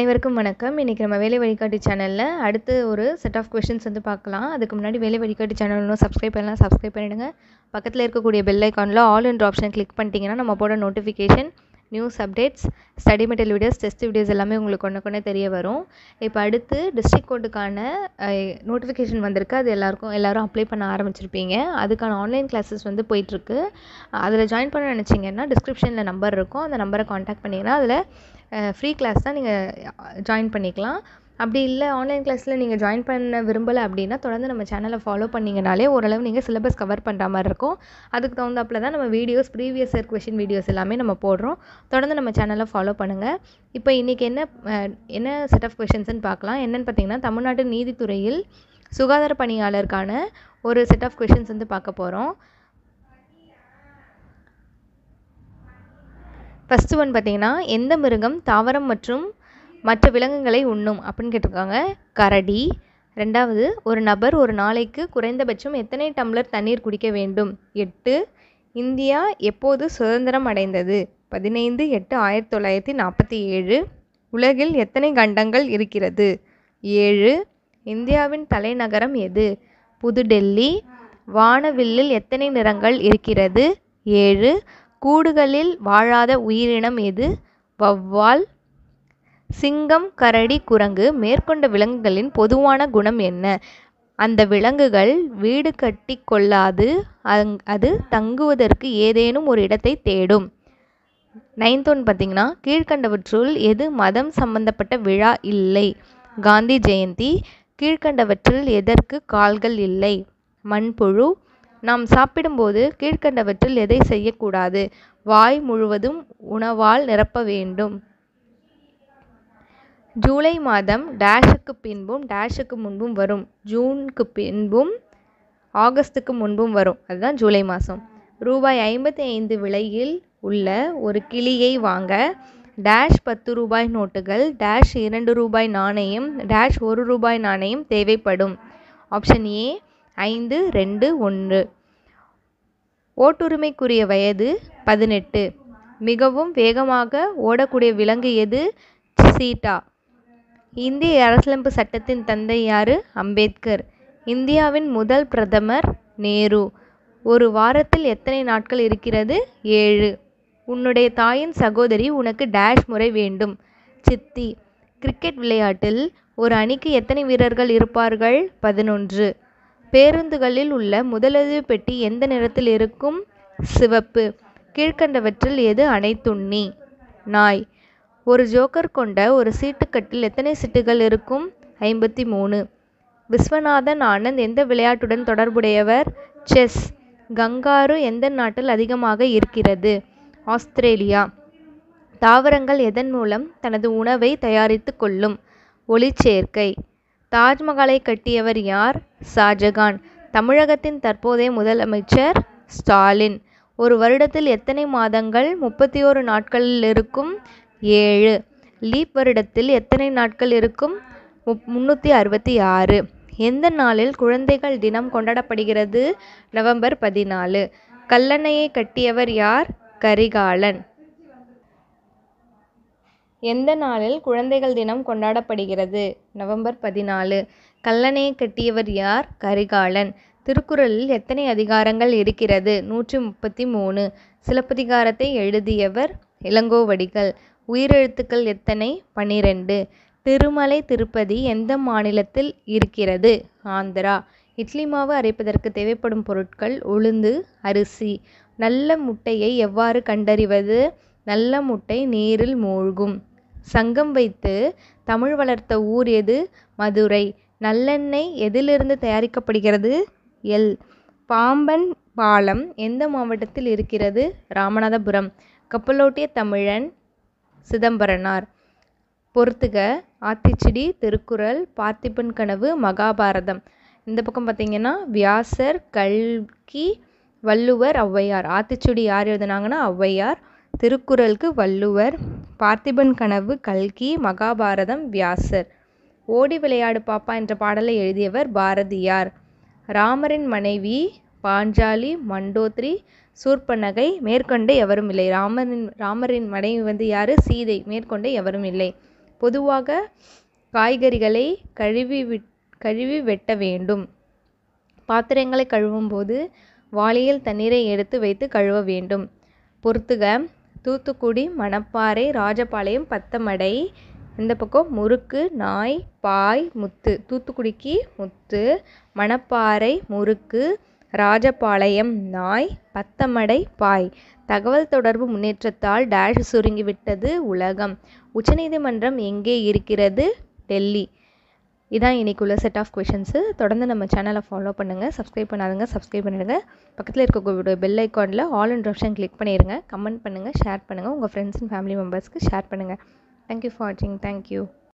அனைவருக்கும் வணக்கம். இன்றைக்கி நம்ம வேலை வழிகாட்டி சேனலில் அடுத்து ஒரு செட் ஆஃப் கொஷின்ஸ் வந்து பார்க்கலாம். அதுக்கு முன்னாடி வேலை வழிகாட்டி சேனல் இன்னும் சப்ஸ்கிரைப் பண்ணலாம், சப்ஸ்கிரைப் பண்ணிவிடுங்க. பக்கத்தில் இருக்கக்கூடிய பெல் ஐக்கானில் ஆல் என்ற ஆப்ஷன் கிளிக் பண்ணிட்டீங்கன்னா நம்ம போட notification, news updates, study material videos, test videos எல்லாமே உங்களுக்கு ஒன்று தெரிய வரும். இப்போ அடுத்து டிஸ்ட்ரிக்ட் கோர்ட்டுக்கான நோட்டிஃபிகேஷன் வந்திருக்கு. அது எல்லோரும் அப்ளை பண்ண ஆரம்பிச்சிருப்பீங்க. அதுக்கான ஆன்லைன் கிளாஸஸ் வந்து போயிட்டுருக்கு. அதில் ஜாயின் பண்ண நினச்சிங்கன்னா டிஸ்கிரிப்ஷனில் நம்பர் இருக்கும். அந்த நம்பரை காண்டாக்ட் பண்ணிங்கன்னா அதில் ஃப்ரீ கிளாஸ் தான், நீங்கள் ஜாயின் பண்ணிக்கலாம். அப்படி இல்லை ஆன்லைன் கிளாஸில் நீங்கள் ஜாயின் பண்ண விரும்பலை அப்படின்னா தொடர்ந்து நம்ம சேனலை ஃபாலோ பண்ணிங்கனாலே ஓரளவு நீங்கள் சிலபஸ் கவர் பண்ணுற மாதிரி இருக்கும். அதுக்கு தகுந்தாப்பில் தான் நம்ம videos, previous year question videos எல்லாமே நம்ம போடுறோம். தொடர்ந்து நம்ம சேனலை ஃபாலோ பண்ணுங்கள். இப்போ இன்றைக்கி என்ன செட் ஆஃப் கொஷின்ஸ்ன்னு பார்க்கலாம். என்னென்னு பார்த்தீங்கன்னா, தமிழ்நாட்டு நீதித்துறையில் சுகாதார பணியாளருக்கான ஒரு செட் ஆஃப் கொஷின்ஸ் வந்து பார்க்க போகிறோம். ஃபஸ்ட்டு ஒன் பார்த்தீங்கன்னா, எந்த மிருகம் தாவரம் மற்றும் மற்ற விலங்குகளை உண்ணும் அப்படின்னு கேட்டிருக்காங்க. கரடி. ரெண்டாவது, ஒரு நபர் ஒரு நாளைக்கு குறைந்தபட்சம் எத்தனை டம்ளர் தண்ணீர் குடிக்க வேண்டும்? 8. இந்தியா எப்போது சுதந்திரம் அடைந்தது? 15/8/1947. உலகில் எத்தனை கண்டங்கள் இருக்கிறது? 7. இந்தியாவின் தலைநகரம் எது? புதுடெல்லி. வானவில்லில் எத்தனை நிறங்கள் இருக்கிறது? 7. கூடுகளில் வாழாத உயிரினம் எது? வௌவால். சிங்கம், கரடி, குரங்கு மேற்கொண்ட விலங்குகளின் பொதுவான குணம் என்ன? அந்த விலங்குகள் வீடு கட்டி கொள்ளாது, அது தங்குவதற்கு ஏதேனும் ஒரு இடத்தை தேடும். 9th ஒன் பார்த்தீங்கன்னா, கீழ்கண்டவற்றுள் எது மதம் சம்பந்தப்பட்ட விழா இல்லை? காந்தி ஜெயந்தி. கீழ்கண்டவற்றில் எதற்கு கால்கள் இல்லை? மண்புழு. நாம் சாப்பிடும்போது கீழ்கண்டவற்றில் எதை செய்யக்கூடாது? வாய் முழுவதும் உணவால் நிரப்ப வேண்டும். ஜூலை மாதம் டேஷுக்கு பின்பும் டேஷுக்கு முன்பும் வரும். ஜூனுக்கு பின்பும் ஆகஸ்ட்டுக்கு முன்பும் வரும். அதுதான் ஜூலை மாதம். ரூபாய் 55 விலையில் உள்ள ஒரு கிளியை வாங்க டேஷ் 10 ரூபாய் நோட்டுகள், டேஷ் 2 ரூபாய் நாணயம், டேஷ் 1 ரூபாய் நாணயம் தேவைப்படும். Option A 5, 2, 1. ஓட்டுரிமைக்குரிய வயது 18. மிகவும் வேகமாக ஓடக்கூடிய விலங்கு எது? சீட்டா. இந்திய அரசியலமைப்பு சட்டத்தின் தந்தை யாரு? அம்பேத்கர். இந்தியாவின் முதல் பிரதமர் நேரு. ஒரு வாரத்தில் எத்தனை நாட்கள் இருக்கிறது? 7. உன்னுடைய தாயின் சகோதரி உனக்கு டேஷ் முறை வேண்டும்? சித்தி. கிரிக்கெட் விளையாட்டில் ஒரு அணிக்கு எத்தனை வீரர்கள் இருப்பார்கள்? 11. பேருந்துகளில் உள்ள முதலுதவி பெட்டி எந்த நிறத்தில் இருக்கும்? சிவப்பு. கீழ்கண்டவற்றில் எது அனைத்துண்ணி? நாய். ஒரு ஜோக்கர் கொண்ட ஒரு சீட்டுக்கட்டில் எத்தனை சீட்டுகள் இருக்கும்? 53. விஸ்வநாதன் ஆனந்த் எந்த விளையாட்டுடன் தொடர்புடையவர்? செஸ். கங்காரு எந்த நாட்டில் அதிகமாக இருக்கிறது? ஆஸ்திரேலியா. தாவரங்கள் எதன் மூலம் தனது உணவை தயாரித்து கொள்ளும்? ஒளிச்சேர்க்கை. தாஜ்மஹாலை கட்டியவர் யார்? ஷாஜகான். தமிழகத்தின் தற்போதைய முதலமைச்சர் ஸ்டாலின். ஒரு வருடத்தில் எத்தனை மாதங்கள் 31 நாட்களில் இருக்கும்? 7. லீப் வருடத்தில் எத்தனை நாட்கள் இருக்கும்? 366. எந்த நாளில் குழந்தைகள் தினம் கொண்டாடப்படுகிறது? நவம்பர் 14. கல்லணையை கட்டியவர் யார்? கரிகாலன். எந்த நாளில் குழந்தைகள் தினம் கொண்டாடப்படுகிறது? நவம்பர் 14. கல்லணையை கட்டியவர் யார்? கரிகாலன். திருக்குறளில் எத்தனை அதிகாரங்கள் இருக்கிறது? 133. சிலப்பதிகாரத்தை எழுதியவர் இளங்கோவடிகள். உயிரெழுத்துக்கள் எத்தனை? 12. திருமலை திருப்பதி எந்த மாநிலத்தில் இருக்கிறது? ஆந்திரா. இட்லி மாவு அரைப்பதற்கு தேவைப்படும் பொருட்கள் உளுந்து, அரிசி. நல்ல முட்டையை எவ்வாறு கண்டறிவது? நல்ல முட்டை நீரில் மூழ்கும். சங்கம் வைத்து தமிழ் வளர்த்த ஊர் எது? மதுரை. நல்லெண்ணெய் எதிலிருந்து தயாரிக்கப்படுகிறது? எள். பாம்பன் பாலம் எந்த மாவட்டத்தில் இருக்கிறது? ராமநாதபுரம். கப்பலோட்டிய தமிழன் சிதம்பரனார். பொறுத்துக. ஆத்திச்சூடி, திருக்குறள், பார்த்திபன் கனவு, மகாபாரதம். இந்த பக்கம் பார்த்தீங்கன்னா வியாசர், கல்கி, வள்ளுவர், ஔவையார். ஆத்திச்சூடி யார் எழுதுனாங்கன்னா ஔவையார். திருக்குறளுக்கு வள்ளுவர். பார்த்திபன் கனவு கல்கி. மகாபாரதம் வியாசர். ஓடி விளையாடு பாப்பா என்ற பாடலை எழுதியவர் பாரதியார். ராமரின் மனைவி பாஞ்சாலி, மண்டோத்ரி, சூர்பனகை. மேற்கொண்டு எவரும் இல்லை. ராமரின் மனைவி யார்? சீதை. மேற்கொண்டு எவரும் இல்லை. பொதுவாக காய்கறிகளை கழுவி வெட்ட வேண்டும். பாத்திரங்களை கழுவும் போது வாளியில் தண்ணீரை எடுத்து வைத்து கழுவ வேண்டும். பொறுத்துக. தூத்துக்குடி, மணப்பாறை, ராஜபாளையம், பத்தமடை. இந்த பக்கம் முறுக்கு, நாய், பாய், முத்து. தூத்துக்குடிக்கு முத்து, மணப்பாறை முறுக்கு, ராஜபாளையம் நாய், பத்தமடை பாய். தகவல் தொடர்பு முன்னேற்றத்தால் டேஷ் சுருங்கிவிட்டது உலகம். உச்சநீதிமன்றம் எங்கே இருக்கிறது? டெல்லி. இதான் இன்றைக்குள்ள செட் ஆஃப் கொஷின்ஸு. தொடர்ந்து நம்ம சேனலை ஃபாலோ பண்ணுங்கள். சப்ஸ்கிரைப் பண்ணாதுங்க சப்ஸ்கிரைப் பண்ணிடுங்க. பக்கத்தில் இருக்கக்கூடிய பெல் ஐக்கானில் ஆல் அண்ட் ஆப்ஷன் கிளிக் பண்ணிடுங்க. கமெண்ட் பண்ணுங்கள், ஷேர் பண்ணுங்கள், உங்கள் ஃப்ரெண்ட்ஸ் அண்ட் ஃபேமிலி மெம்பர்ஸ்க்கு ஷேர் பண்ணுங்கள். தேங்க்யூ ஃபார் வாட்சிங். தேங்க்யூ.